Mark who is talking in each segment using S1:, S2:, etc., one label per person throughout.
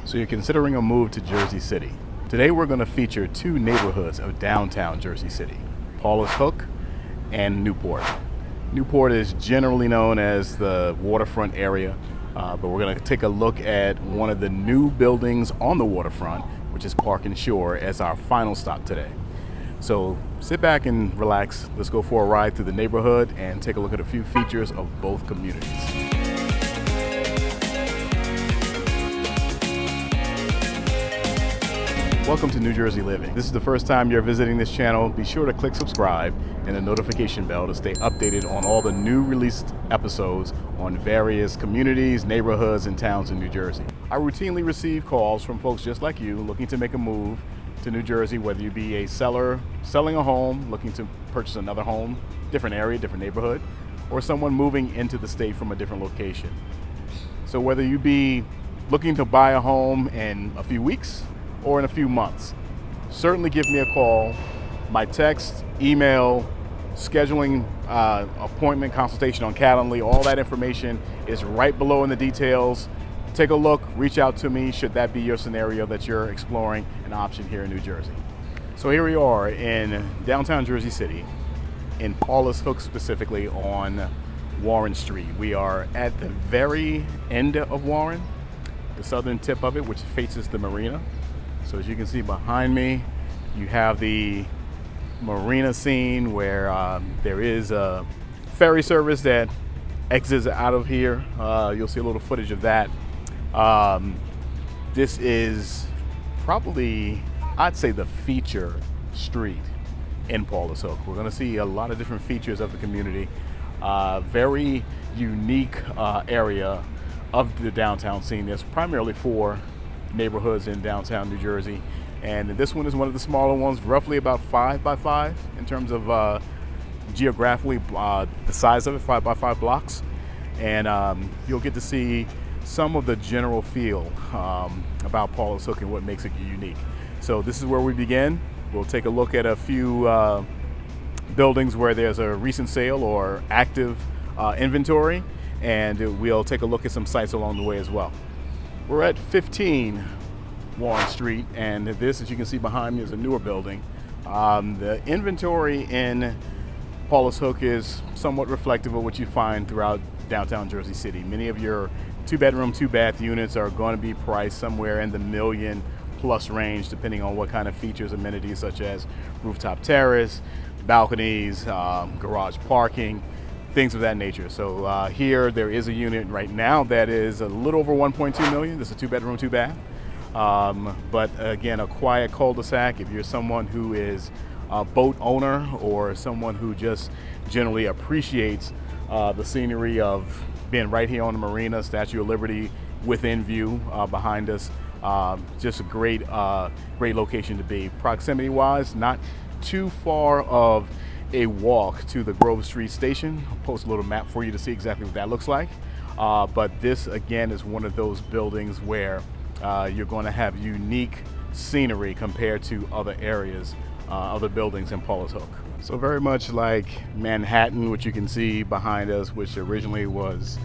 S1: So you're considering a move to Jersey City. Today we're going to feature two neighborhoods of downtown Jersey City, Paulus Hook and Newport. Newport is generally known as the waterfront area, but we're going to take a look at one of the new buildings on the waterfront, which is Park and Shore, as our final stop today. So sit back and relax. Let's go for a ride through the neighborhood and take a look at a few features of both communities. Welcome to New Jersey Living. This is the first time you're visiting this channel. Be sure to click subscribe and the notification bell to stay updated on all the new released episodes on various communities, neighborhoods, and towns in New Jersey. I routinely receive calls from folks just like you looking to make a move to New Jersey, whether you be a seller selling a home, looking to purchase another home, different area, different neighborhood, or someone moving into the state from a different location. So whether you be looking to buy a home in a few weeks or in a few months, certainly give me a call. My text, email, scheduling appointment, consultation on Calendly, all that information is right below in the details. Take a look, reach out to me should that be your scenario that you're exploring an option here in New Jersey. So here we are in downtown Jersey City, in Paulus Hook specifically on Warren Street. We are at the very end of Warren, the southern tip of it, which faces the marina. So as you can see behind me, you have the marina scene where there is a ferry service that exits out of here. You'll see a little footage of that. This is probably, I'd say, the feature street in Paulus Hook. We're going to see a lot of different features of the community. Very unique area of the downtown scene. There's primarily four neighborhoods in downtown New Jersey, and this one is one of the smaller ones, roughly about 5 by 5 in terms of geographically the size of it, 5 by 5 blocks, and you'll get to see some of the general feel about Paulus Hook and what makes it unique. So this is where we begin. We'll take a look at a few buildings where there's a recent sale or active inventory, and we'll take a look at some sites along the way as well. We're at 15 Warren Street, and this, as you can see behind me, is a newer building. The inventory in Paulus Hook is somewhat reflective of what you find throughout downtown Jersey City. Many of your 2-bedroom, 2-bath units are going to be priced somewhere in the $1 million+ range, depending on what kind of features, amenities such as rooftop terrace, balconies, garage parking, things of that nature. So here there is a unit right now that is a little over 1.2 million. This is a 2-bedroom, 2-bath. But again, a quiet cul-de-sac. If you're someone who is a boat owner or someone who just generally appreciates the scenery of being right here on the marina, Statue of Liberty within view behind us, just a great location to be. Proximity wise, not too far of a walk to the Grove Street station. I'll post a little map for you to see exactly what that looks like. But this again is one of those buildings where you're going to have unique scenery compared to other areas, other buildings in Paulus Hook. So very much like Manhattan, which you can see behind us, which originally was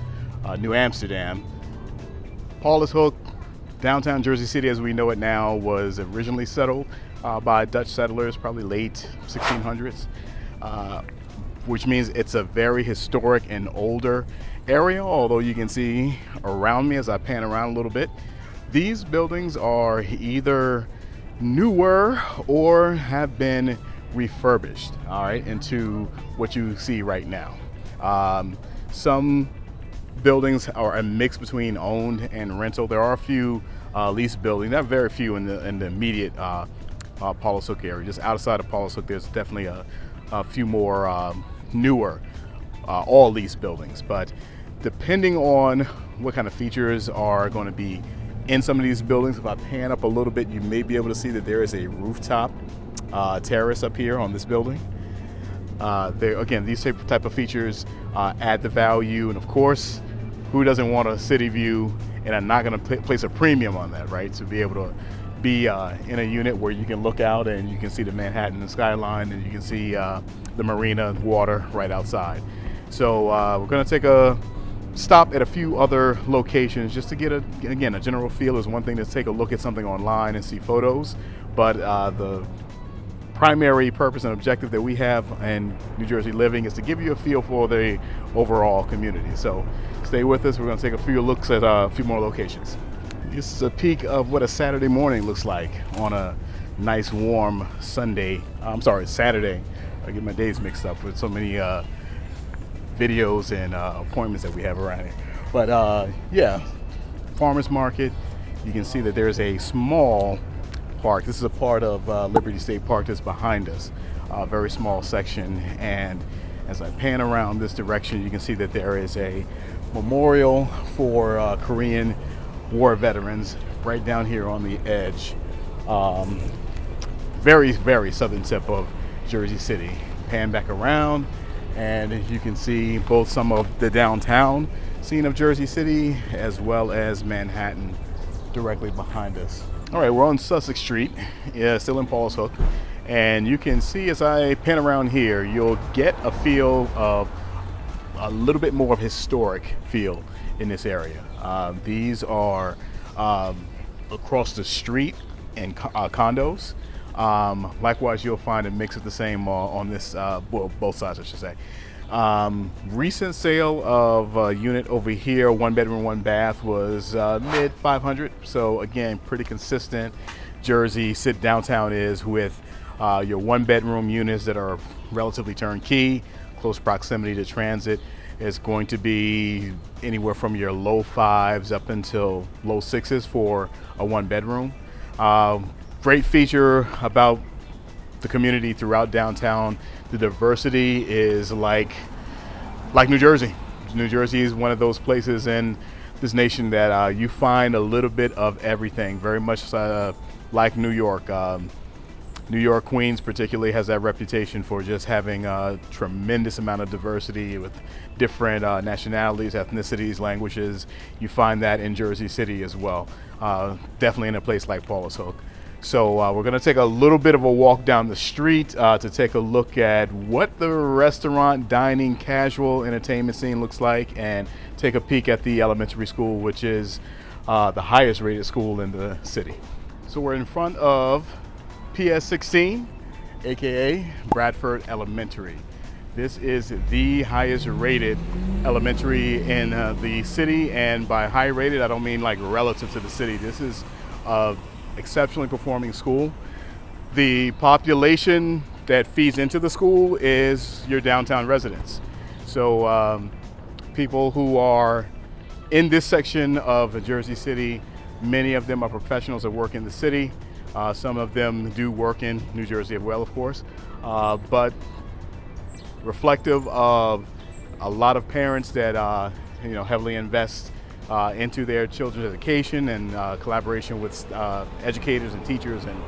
S1: New Amsterdam, Paulus Hook, downtown Jersey City as we know it now, was originally settled by Dutch settlers, probably late 1600s. Which means it's a very historic and older area, although you can see around me as I pan around a little bit, these buildings are either newer or have been refurbished, all right, into what you see right now. Some buildings are a mix between owned and rental. There are a few leased buildings, not very few in the immediate Paulus Hook area. Just outside of Paulus Hook, there's definitely a few more newer all lease buildings, but depending on what kind of features are going to be in some of these buildings, if I pan up a little bit, you may be able to see that there is a rooftop terrace up here on this building. Again, these type of features add the value, and of course, who doesn't want a city view, and I'm not going to place a premium on that, right? To be able to be in a unit where you can look out and you can see the Manhattan skyline, and you can see the marina water right outside. So we're going to take a stop at a few other locations just to get again, a general feel. Is one thing to take a look at something online and see photos, but the primary purpose and objective that we have in New Jersey Living is to give you a feel for the overall community. So stay with us. We're going to take a few looks at a few more locations. This is a peek of what a Saturday morning looks like on a nice warm Saturday. I get my days mixed up with so many videos and appointments that we have around here. But yeah, farmers market. You can see that there's a small park. This is a part of Liberty State Park that's behind us, a very small section. And as I pan around this direction, you can see that there is a memorial for Korean War veterans right down here on the edge. Very, very southern tip of Jersey City. Pan back around, and you can see both some of the downtown scene of Jersey City as well as Manhattan directly behind us. All right, we're on Sussex Street, still in Paulus Hook, and you can see as I pan around here, you'll get a feel of a little bit more of historic feel in this area. These are across the street in condos. Likewise, you'll find a mix of the same on this, well, both sides, I should say. Recent sale of a unit over here, 1 bedroom, 1 bath, was mid 500. So again, pretty consistent. Jersey City downtown is with your 1 bedroom units that are relatively turnkey, close proximity to transit. Is going to be anywhere from your low 5s up until low 6s for a 1 bedroom. Great feature about the community throughout downtown. The diversity is like New Jersey. New Jersey is one of those places in this nation that you find a little bit of everything, very much like New York. New York, Queens particularly has that reputation for just having a tremendous amount of diversity with different nationalities, ethnicities, languages. You find that in Jersey City as well, definitely in a place like Paulus Hook. So we're going to take a little bit of a walk down the street to take a look at what the restaurant, dining, casual entertainment scene looks like, and take a peek at the elementary school, which is the highest rated school in the city. So we're in front of PS 16, aka Bradford Elementary. This is the highest rated elementary in the city, and by high rated I don't mean like relative to the city. This is exceptionally performing school. The population that feeds into the school is your downtown residents. So people who are in this section of Jersey City, many of them are professionals that work in the city. Some of them do work in New Jersey as well, of course, but reflective of a lot of parents that heavily invest into their children's education and collaboration with educators and teachers and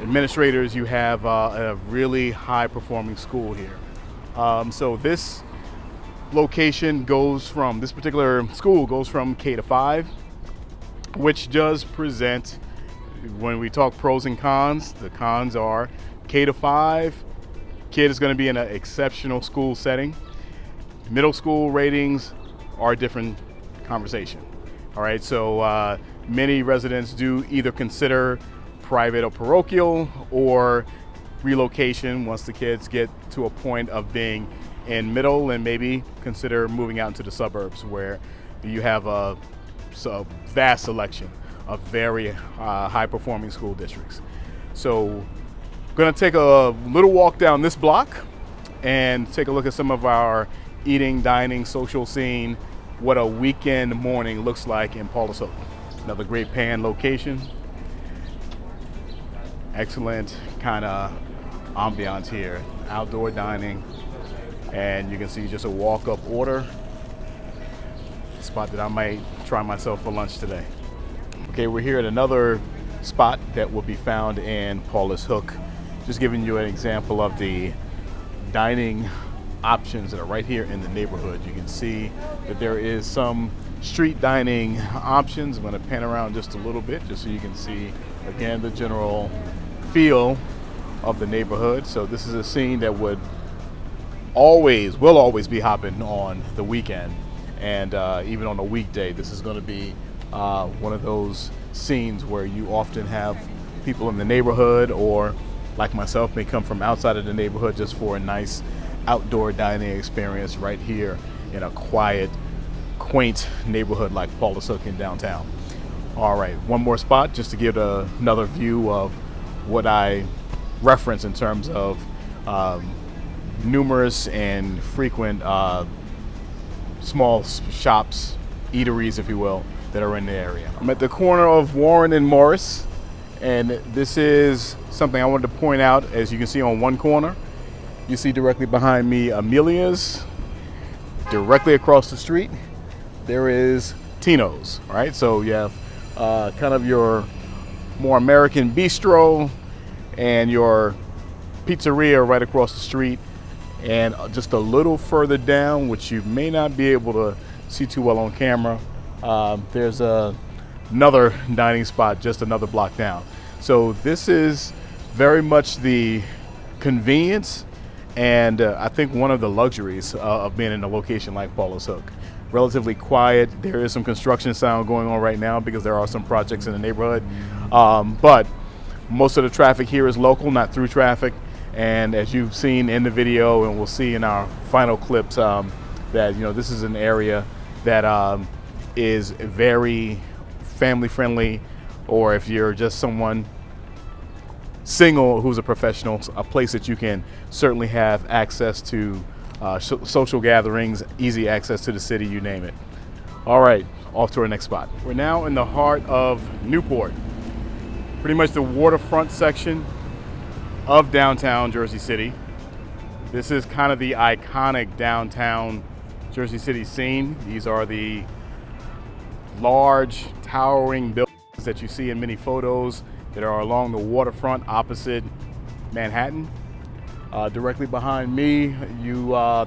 S1: administrators. You have a really high performing school here. So this location this particular school goes from K to 5, which does present, when we talk pros and cons, the cons are K to 5, kid is going to be in an exceptional school setting. Middle school ratings are a different conversation. All right, so many residents do either consider private or parochial or relocation once the kids get to a point of being in middle, and maybe consider moving out into the suburbs where you have a vast selection of very high performing school districts. So going to take a little walk down this block and take a look at some of our eating, dining, social scene, what a weekend morning looks like in Paulus Hook. Another great pan location. Excellent kind of ambiance here, outdoor dining, and you can see just a walk-up order. Spot that I might try myself for lunch today. Okay, we're here at another spot that will be found in Paulus Hook. Just giving you an example of the dining options that are right here in the neighborhood. You can see that there is some street dining options. I'm going to pan around just a little bit just so you can see again the general feel of the neighborhood. So this is a scene that will always be hopping on the weekend And even on a weekday, this is going to be one of those scenes where you often have people in the neighborhood, or like myself, may come from outside of the neighborhood just for a nice outdoor dining experience right here in a quiet, quaint neighborhood like Paulus Hook in downtown. All right, one more spot just to give another view of what I reference in terms of numerous and frequent small shops, eateries, if you will, that are in the area. I'm at the corner of Warren and Morris, and this is something I wanted to point out. As you can see on one corner, you see directly behind me Amelia's. Directly across the street, there is Tino's, right? So you have kind of your more American bistro and your pizzeria right across the street. And just a little further down, which you may not be able to see too well on camera, there's another dining spot just another block down. So this is very much the convenience and I think one of the luxuries of being in a location like Paulus Hook. Relatively quiet. There is some construction sound going on right now because there are some projects in the neighborhood. But most of the traffic here is local, not through traffic. And as you've seen in the video, and we'll see in our final clips, that this is an area that is very family friendly, or if you're just someone single who's a professional, a place that you can certainly have access to social gatherings, easy access to the city, you name it. All right, off to our next spot. We're now in the heart of Newport, pretty much the waterfront section of downtown Jersey City. This is kind of the iconic downtown Jersey City scene. These are the large towering buildings that you see in many photos that are along the waterfront opposite Manhattan. Directly behind me,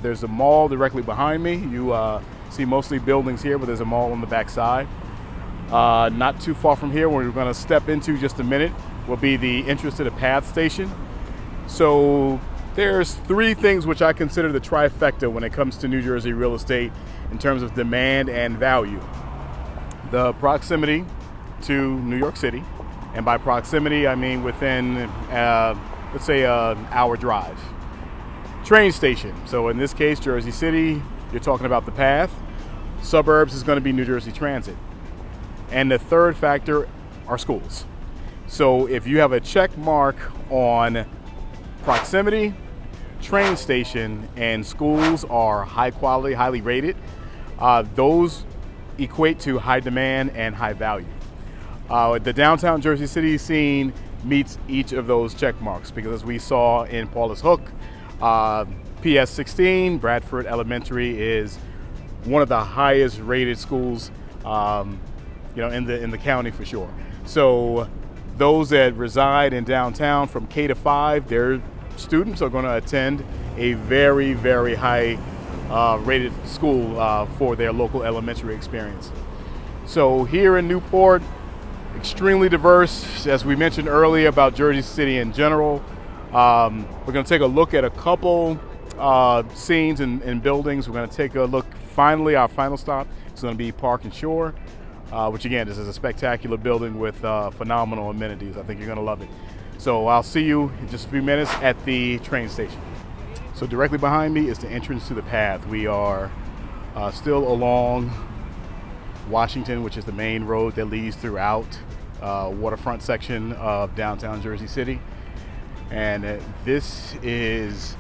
S1: there's a mall directly behind me. You see mostly buildings here, but there's a mall on the back side. Not too far from here, where we're going to step into just a minute, will be the entrance to the PATH station. So there's three things which I consider the trifecta when it comes to New Jersey real estate in terms of demand and value. The proximity to New York City, and by proximity I mean within let's say an hour drive. Train station, so in this case Jersey City, you're talking about the PATH. Suburbs is going to be New Jersey Transit. And the third factor are schools. So if you have a check mark on proximity, train station, and schools are high quality, highly rated, those equate to high demand and high value. The downtown Jersey City scene meets each of those check marks, because as we saw in Paulus Hook, PS 16, Bradford Elementary is one of the highest rated schools in the county for sure. So those that reside in downtown from K to 5, their students are going to attend a very, very high rated school for their local elementary experience. So here in Newport, extremely diverse, as we mentioned earlier about Jersey City in general. We're going to take a look at a couple scenes and buildings. We're going to take a look, finally, our final stop is going to be Park and Shore, which again, this is a spectacular building with phenomenal amenities. I think you're going to love it. So I'll see you in just a few minutes at the train station. So directly behind me is the entrance to the PATH. We are still along Washington, which is the main road that leads throughout waterfront section of downtown Jersey City. And this is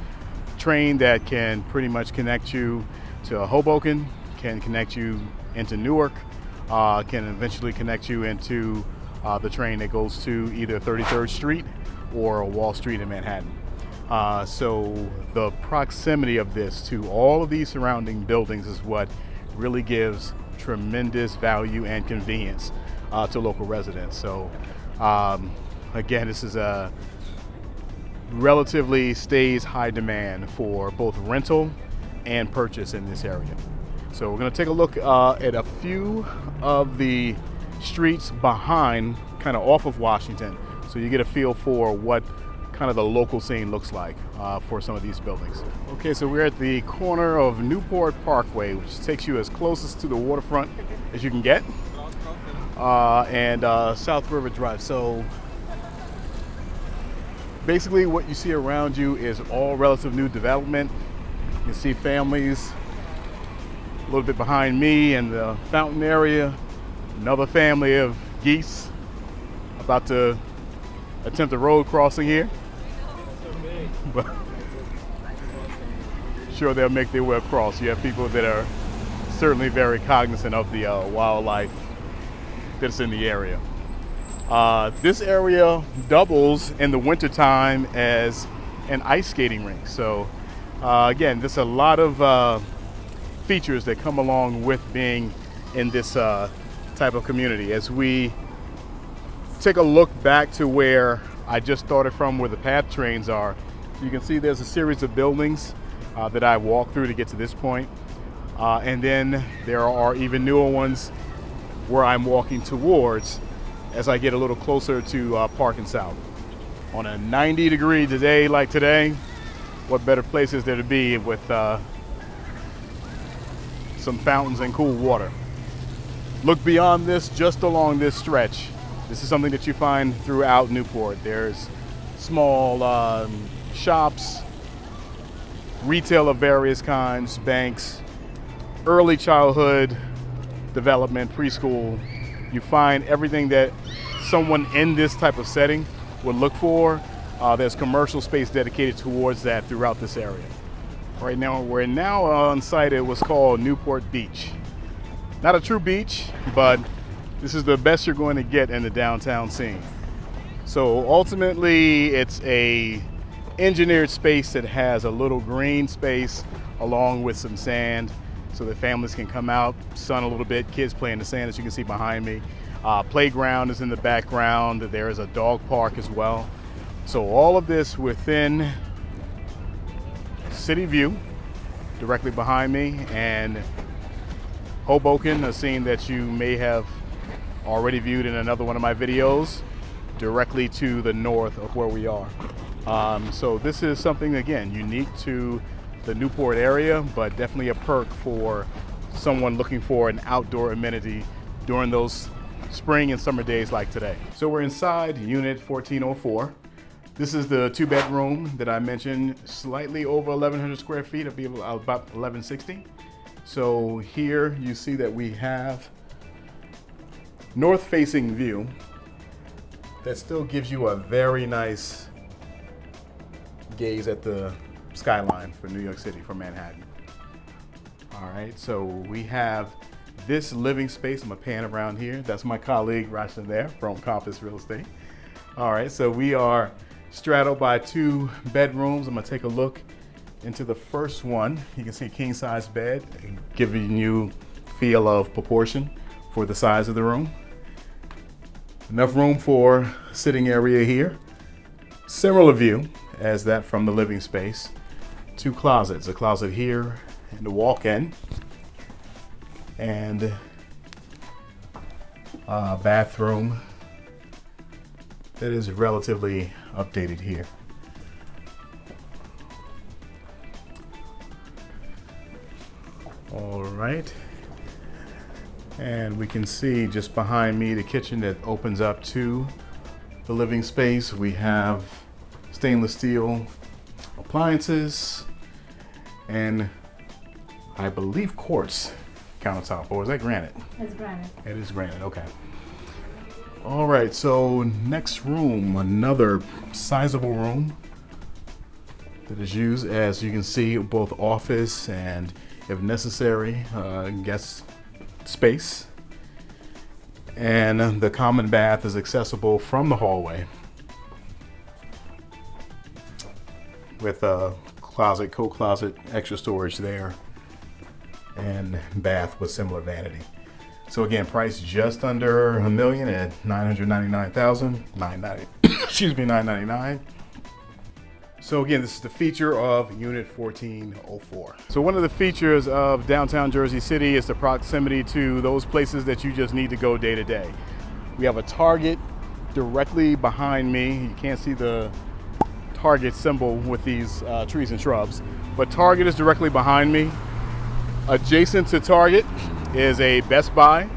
S1: a train that can pretty much connect you to Hoboken, can connect you into Newark, can eventually connect you into the train that goes to either 33rd Street or Wall Street in Manhattan. So the proximity of this to all of these surrounding buildings is what really gives tremendous value and convenience to local residents. So again, this is a relatively stays high demand for both rental and purchase in this area. So we're going to take a look at a few of the streets behind, kind of off of Washington, so you get a feel for what kind of the local scene looks like for some of these buildings. Okay, so we're at the corner of Newport Parkway, which takes you as closest to the waterfront as you can get, and South River Drive. So basically what you see around you is all relative new development. You can see families a little bit behind me in the fountain area, another family of geese about to attempt a road crossing here, but sure they'll make their way across. You have people that are certainly very cognizant of the wildlife that's in the area. This area doubles in the wintertime as an ice skating rink. So again, there's a lot of features that come along with being in this type of community. As we take a look back to where I just started from, where the PATH trains are, you can see there's a series of buildings that I walked through to get to this point. And then there are even newer ones where I'm walking towards as I get a little closer to Park and South. On a 90-degree day like today, what better place is there to be with some fountains and cool water? Look beyond this, just along this stretch. This is something that you find throughout Newport. There's small shops, retail of various kinds, banks, early childhood development, preschool. You find everything that someone in this type of setting would look for. There's commercial space dedicated towards that throughout this area. Right now, we're now on site at what's called Newport Beach. Not a true beach, but this is the best you're going to get in the downtown scene. So ultimately, it's a engineered space that has a little green space along with some sand so that families can come out, sun a little bit, kids play in the sand, as you can see behind me. Playground is in the background. There is a dog park as well. So all of this within city view, directly behind me, and Hoboken, a scene that you may have already viewed in another one of my videos, directly to the north of where we are. So this is something, again, unique to the Newport area, but definitely a perk for someone looking for an outdoor amenity during those spring and summer days like today. So we're inside Unit 1404. This is the 2-bedroom that I mentioned, slightly over 1,100 square feet, it'll be about 1,160. So here you see that we have north-facing view that still gives you a very nice gaze at the skyline for New York City, for Manhattan. All right, so we have this living space. I'm gonna pan around here. That's my colleague Rashna there from Compass Real Estate. All right, so we are straddled by 2 bedrooms. I'm gonna take a look into the first one. You can see a king-size bed, giving you feel of proportion for the size of the room. Enough room for sitting area here. Similar view as that from the living space. 2 closets, a closet here and a walk-in, and a bathroom that is relatively updated here. All right, and we can see just behind me the kitchen that opens up to the living space. We have stainless steel appliances and I believe quartz countertop, or is that granite?
S2: It's granite.
S1: It is granite, okay. All right, so next room, another sizable room that is used, as you can see, both office and, if necessary, guest space. And the common bath is accessible from the hallway with a closet, coat closet, extra storage there, and bath with similar vanity. So again, priced just under $1 million at $999,990. Excuse me, $999. So again, this is the feature of Unit 1404. So one of the features of downtown Jersey City is the proximity to those places that you just need to go day to day. We have a Target directly behind me. You can't see the Target symbol with these trees and shrubs. But Target is directly behind me. Adjacent to Target is a Best Buy,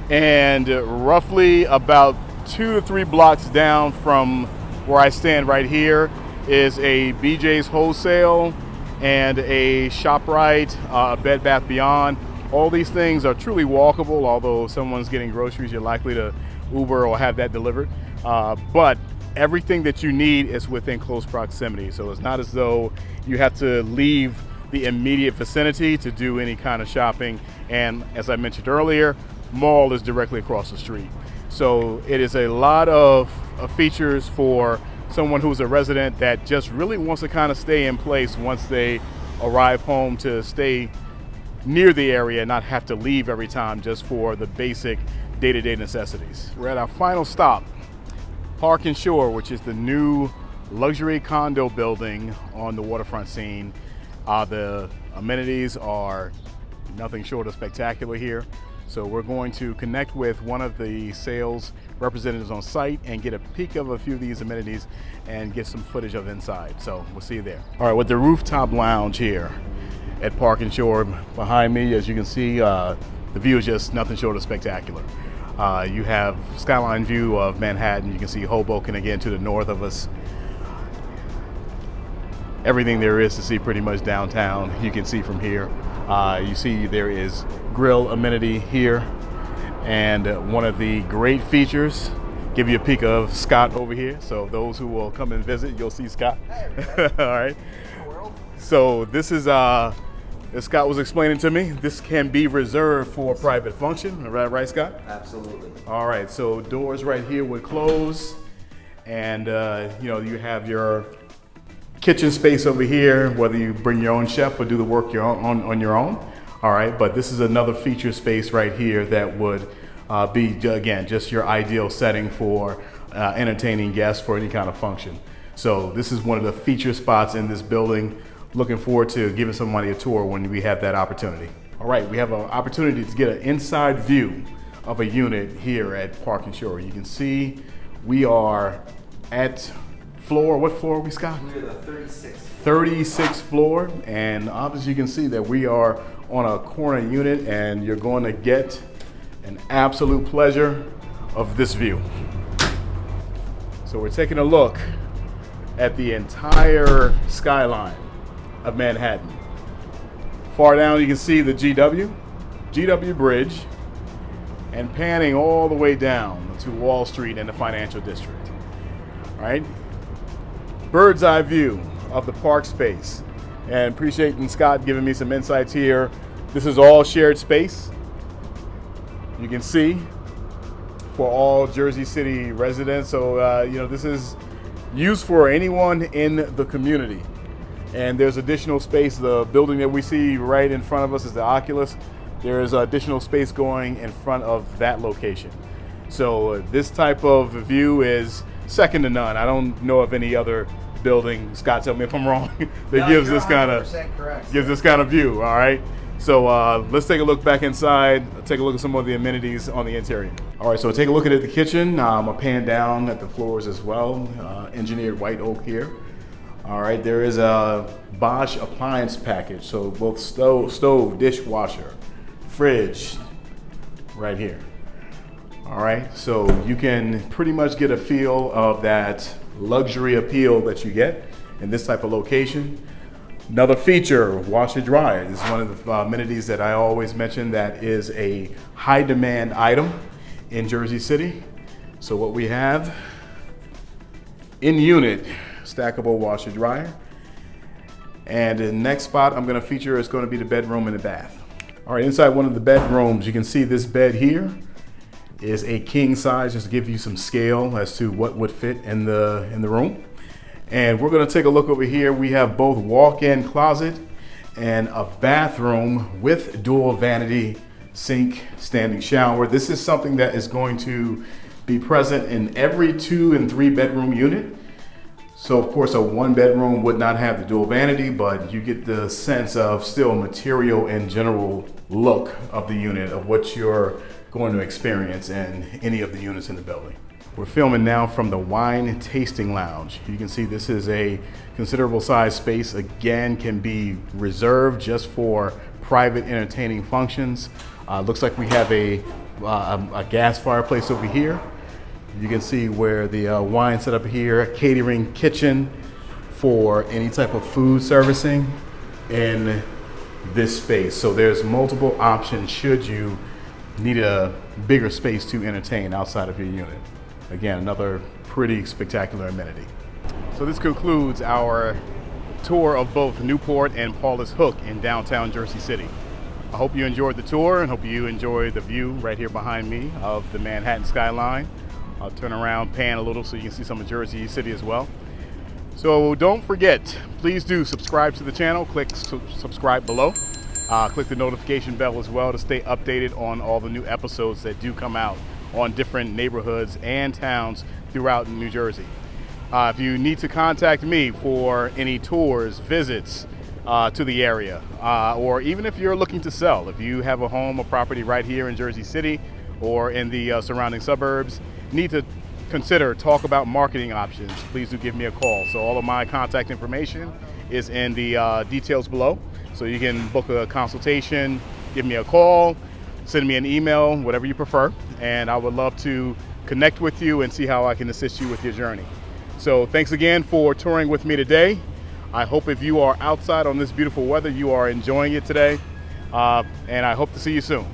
S1: and roughly about 2 to 3 blocks down from where I stand right here is a BJ's Wholesale and a ShopRite, Bed Bath Beyond. All these things are truly walkable, although if someone's getting groceries, you're likely to Uber or have that delivered. But everything that you need is within close proximity. So it's not as though you have to leave the immediate vicinity to do any kind of shopping. And as I mentioned earlier, mall is directly across the street. So it is a lot of features for someone who's a resident that just really wants to kind of stay in place once they arrive home, to stay near the area and not have to leave every time just for the basic day-to-day necessities. We're at our final stop, Park and Shore, which is the new luxury condo building on the waterfront scene. The amenities are nothing short of spectacular here. So we're going to connect with one of the sales representatives on site and get a peek of a few of these amenities and get some footage of inside. So we'll see you there. All right, with the rooftop lounge here at Park and Shore behind me, as you can see, the view is just nothing short of spectacular. You have skyline view of Manhattan. You can see Hoboken again to the north of us. Everything there is to see pretty much downtown you can see from here. You see there is grill amenity here, and one of the great features, give you a peek of Scott over here. So those who will come and visit, you'll see Scott. All right. So this is, as Scott was explaining to me, this can be reserved for private function. Right, Scott?
S2: Absolutely.
S1: All right. So doors right here would close, and you have your kitchen space over here, whether you bring your own chef or do the work on your own. All right, but this is another feature space right here that would be, again, just your ideal setting for entertaining guests for any kind of function. So this is one of the feature spots in this building. Looking forward to giving somebody a tour when we have that opportunity. All right, we have an opportunity to get an inside view of a unit here at Park and Shore. You can see we are at what floor are we, Scott?
S2: We're the 36th.
S1: 36th floor, and obviously you can see that we are on a corner unit, and you're going to get an absolute pleasure of this view. So we're taking a look at the entire skyline of Manhattan. Far down you can see the GW Bridge, and panning all the way down to Wall Street and the financial district. All right? Bird's eye view of the park space, and appreciating Scott giving me some insights here. This is all shared space. You can see for all Jersey City residents. So this is used for anyone in the community. And there's additional space. The building that we see right in front of us is the Oculus. There is additional space going in front of that location. So this type of view is second to none. I don't know of any other building, Scott, tell me if I'm wrong, that gives this kind of view. All right. So let's take a look back inside. Take a look at some of the amenities on the interior. All right. So take a look at the kitchen. I'm pan down at the floors as well. Engineered white oak here. All right. There is a Bosch appliance package. So both stove, dishwasher, fridge, right here. All right, so you can pretty much get a feel of that luxury appeal that you get in this type of location. Another feature, washer dryer. This is one of the amenities that I always mention that is a high demand item in Jersey City. So what we have in unit, stackable washer dryer. And the next spot I'm gonna feature is gonna be the bedroom and the bath. All right, inside one of the bedrooms, you can see this bed here is a king size, just to give you some scale as to what would fit in the room. And we're gonna take a look over here. We have both walk-in closet and a bathroom with dual vanity sink, standing shower. This is something that is going to be present in every 2 and 3 bedroom unit. So of course a 1 bedroom would not have the dual vanity, but you get the sense of still material and general look of the unit, of what you're going to experience in any of the units in the building. We're filming now from the wine tasting lounge. You can see this is a considerable size space. Again, can be reserved just for private entertaining functions. Looks like we have a gas fireplace over here. You can see where the wine set up here, catering kitchen for any type of food servicing in this space. So there's multiple options should you need a bigger space to entertain outside of your unit. Again, another pretty spectacular amenity. So this concludes our tour of both Newport and Paulus Hook in downtown Jersey City. I hope you enjoyed the tour and hope you enjoyed the view right here behind me of the Manhattan skyline. I'll turn around, pan a little so you can see some of Jersey City as well. So don't forget, please do subscribe to the channel. Click subscribe below. Click the notification bell as well to stay updated on all the new episodes that do come out on different neighborhoods and towns throughout New Jersey. If you need to contact me for any tours, visits to the area, or even if you're looking to sell, if you have a home or property right here in Jersey City or in the surrounding suburbs, need to talk about marketing options, please do give me a call. So all of my contact information is in the details below. So you can book a consultation, give me a call, send me an email, whatever you prefer, and I would love to connect with you and see how I can assist you with your journey. So thanks again for touring with me today. I hope if you are outside on this beautiful weather, you are enjoying it today, and I hope to see you soon.